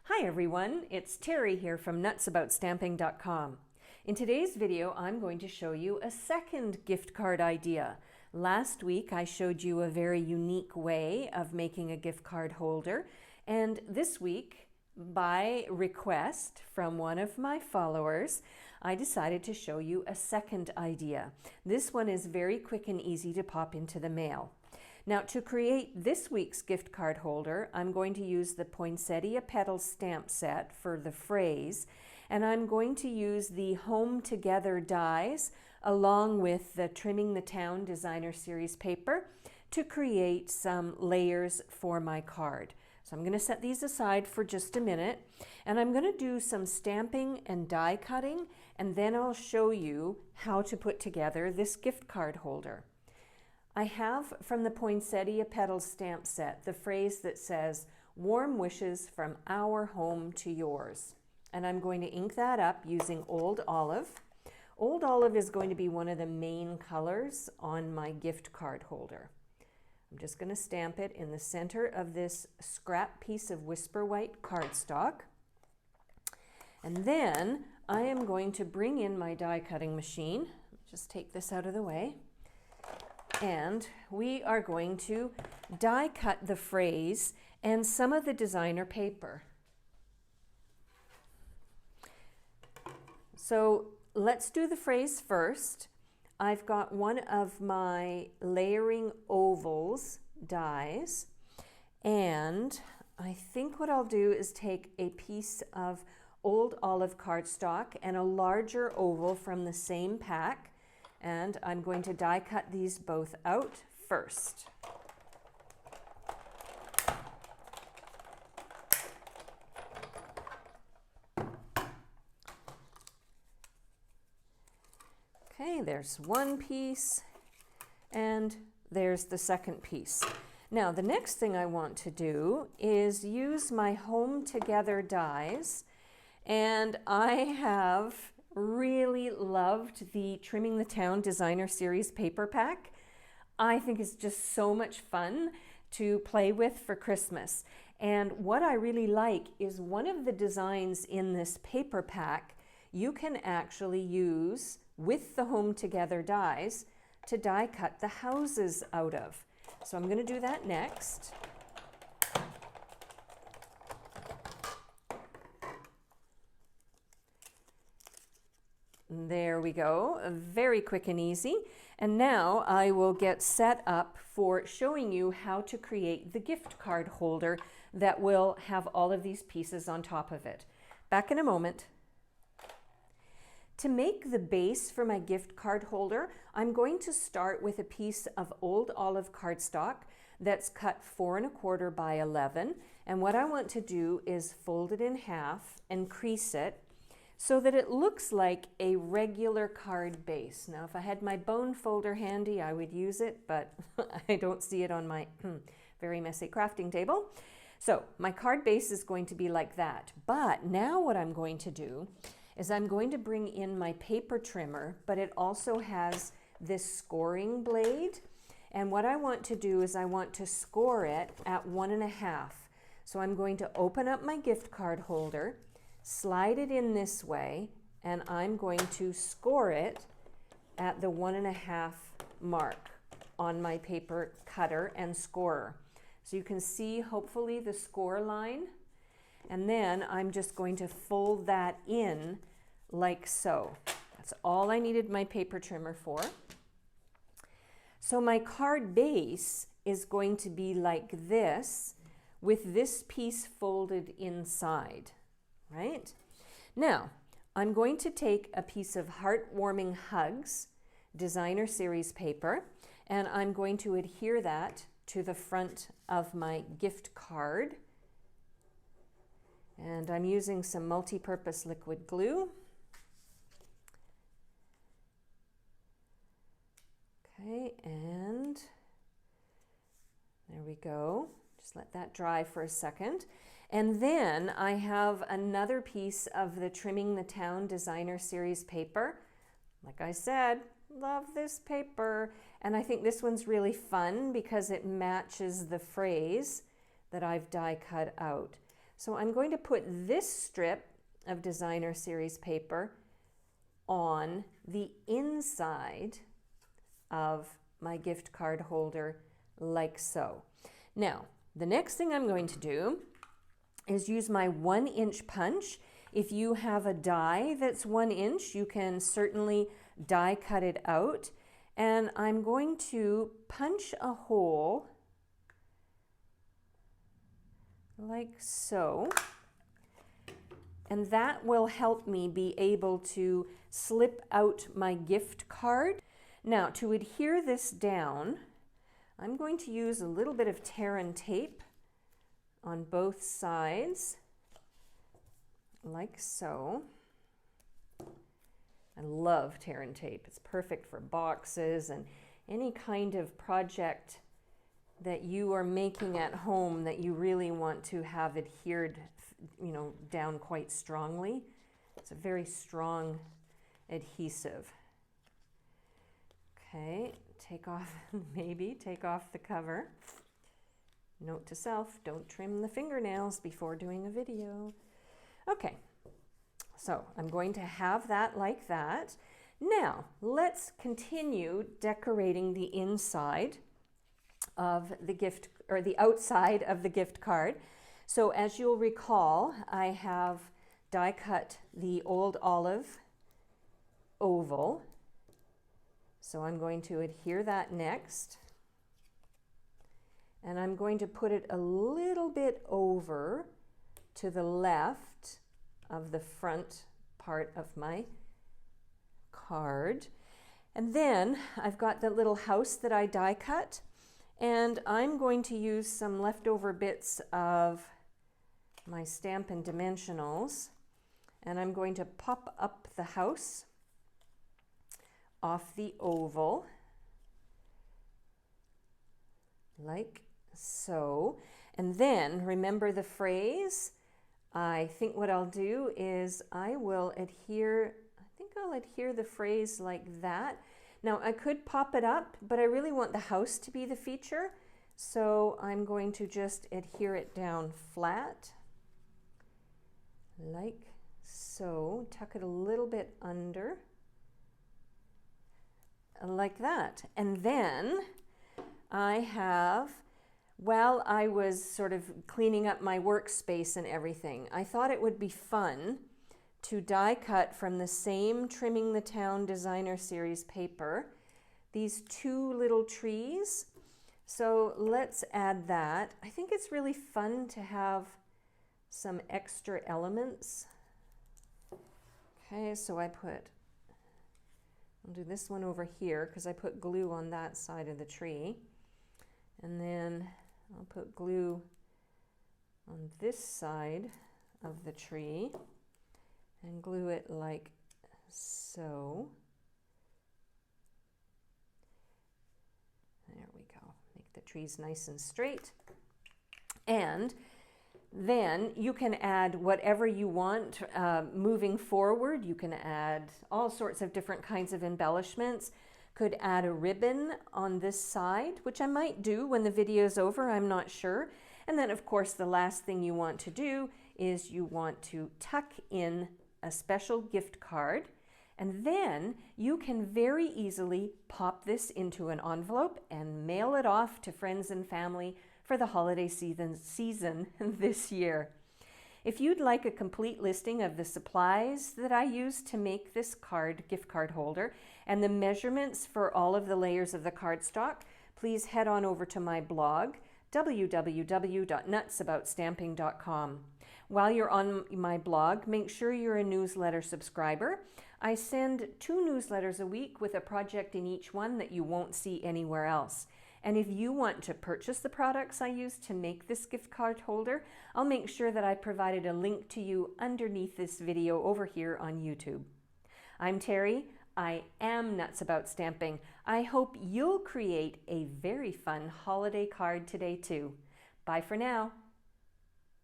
Hi everyone, it's Terry here from nutsaboutsstamping.com. In today's video, I'm going to show you a second gift card idea. Last week, I showed you a very unique way of making a gift card holder, and this week, by request from one of my followers, I decided to show you a second idea. This one is very quick and easy to pop into the mail. Now, to create this week's gift card holder, I'm going to use the Poinsettia Petals stamp set for the phrase, and I'm going to use the Home Together dies along with the Trimming the Town Designer Series paper to create some layers for my card. So I'm going to set these aside for just a minute, and I'm going to do some stamping and die cutting, and then I'll show you how to put together this gift card holder. I have from the Poinsettia Petals stamp set the phrase that says, "Warm wishes from our home to yours." And I'm going to ink that up using Old Olive. Old Olive is going to be one of the main colors on my gift card holder. I'm just going to stamp it in the center of this scrap piece of Whisper White cardstock. And then I am going to bring in my die cutting machine. Just take this out of the way. And we are going to die cut the phrase and some of the designer paper. So let's do the phrase first. I've got one of my layering ovals dies, and I think what I'll do is take a piece of Old Olive cardstock and a larger oval from the same pack, and I'm going to die cut these both out first. Okay, there's one piece, and there's the second piece. Now, the next thing I want to do is use my Home Together dies, and I have really loved the Trimming the Town Designer Series paper pack. I think it's just so much fun to play with for Christmas. And what I really like is one of the designs in this paper pack you can actually use with the Home Together dies to die cut the houses out of. So I'm going to do that next. There we go, very quick and easy. And now I will get set up for showing you how to create the gift card holder that will have all of these pieces on top of it. Back in a moment. To make the base for my gift card holder, I'm going to start with a piece of Old Olive cardstock that's cut 4 1/4 by 11. And what I want to do is fold it in half and crease it so that it looks like a regular card base. Now, if I had my bone folder handy, I would use it, but I don't see it on my very messy crafting table. So my card base is going to be like that. But now what I'm going to do is I'm going to bring in my paper trimmer, but it also has this scoring blade. And what I want to do is I want to score it at 1 1/2. So I'm going to open up my gift card holder, slide it in this way, and I'm going to score it at the 1 1/2 mark on my paper cutter and scorer. So you can see hopefully the score line, and then I'm just going to fold that in like so. That's all I needed my paper trimmer for. So my card base is going to be like this with this piece folded inside. Right? Now, I'm going to take a piece of Heartwarming Hugs Designer Series paper, and I'm going to adhere that to the front of my gift card. And I'm using some multi-purpose liquid glue. Okay, and there we go. Just let that dry for a second. And then I have another piece of the Trimming the Town Designer Series paper. Like I said, love this paper. And I think this one's really fun because it matches the phrase that I've die cut out. So I'm going to put this strip of designer series paper on the inside of my gift card holder, like so. Now, the next thing I'm going to do is use my 1-inch punch. If you have a die that's 1 inch, you can certainly die cut it out. And I'm going to punch a hole like so. And that will help me be able to slip out my gift card. Now, to adhere this down, I'm going to use a little bit of tear and tape on both sides, like so. I love tear and tape. It's perfect for boxes and any kind of project that you are making at home that you really want to have adhered, down quite strongly. It's a very strong adhesive. Okay, take off the cover. Note to self, don't trim the fingernails before doing a video. Okay, so I'm going to have that like that. Now, let's continue decorating the inside of the gift, or the outside of the gift card. So as you'll recall, I have die cut the old olive oval. So I'm going to adhere that next. And I'm going to put it a little bit over to the left of the front part of my card. And then I've got the little house that I die cut, and I'm going to use some leftover bits of my Stampin' Dimensionals, and I'm going to pop up the house off the oval like so. And then remember the phrase. I think what I'll do is I'll adhere the phrase like that. Now I could pop it up, but I really want the house to be the feature, so I'm going to just adhere it down flat like so. Tuck it a little bit under like that. And then I have, while I was sort of cleaning up my workspace and everything, I thought it would be fun to die cut from the same Trimming the Town Designer Series paper these 2 little trees. So let's add that. I think it's really fun to have some extra elements. Okay, so I'll do this one over here because I put glue on that side of the tree. And then I'll put glue on this side of the tree and glue it like so. There we go. Make the trees nice and straight. And then you can add whatever you want moving forward. You can add all sorts of different kinds of embellishments. Could add a ribbon on this side, which I might do when the video is over, I'm not sure. And then of course the last thing you want to do is you want to tuck in a special gift card, and then you can very easily pop this into an envelope and mail it off to friends and family for the holiday season this year. If you'd like a complete listing of the supplies that I used to make this gift card holder, and the measurements for all of the layers of the cardstock, please head on over to my blog, www.nutsaboutstamping.com. While you're on my blog, make sure you're a newsletter subscriber. I send 2 newsletters a week with a project in each one that you won't see anywhere else. And if you want to purchase the products I use to make this gift card holder, I'll make sure that I provided a link to you underneath this video over here on YouTube. I'm Terry. I am Nuts About Stamping. I hope you'll create a very fun holiday card today too. Bye for now.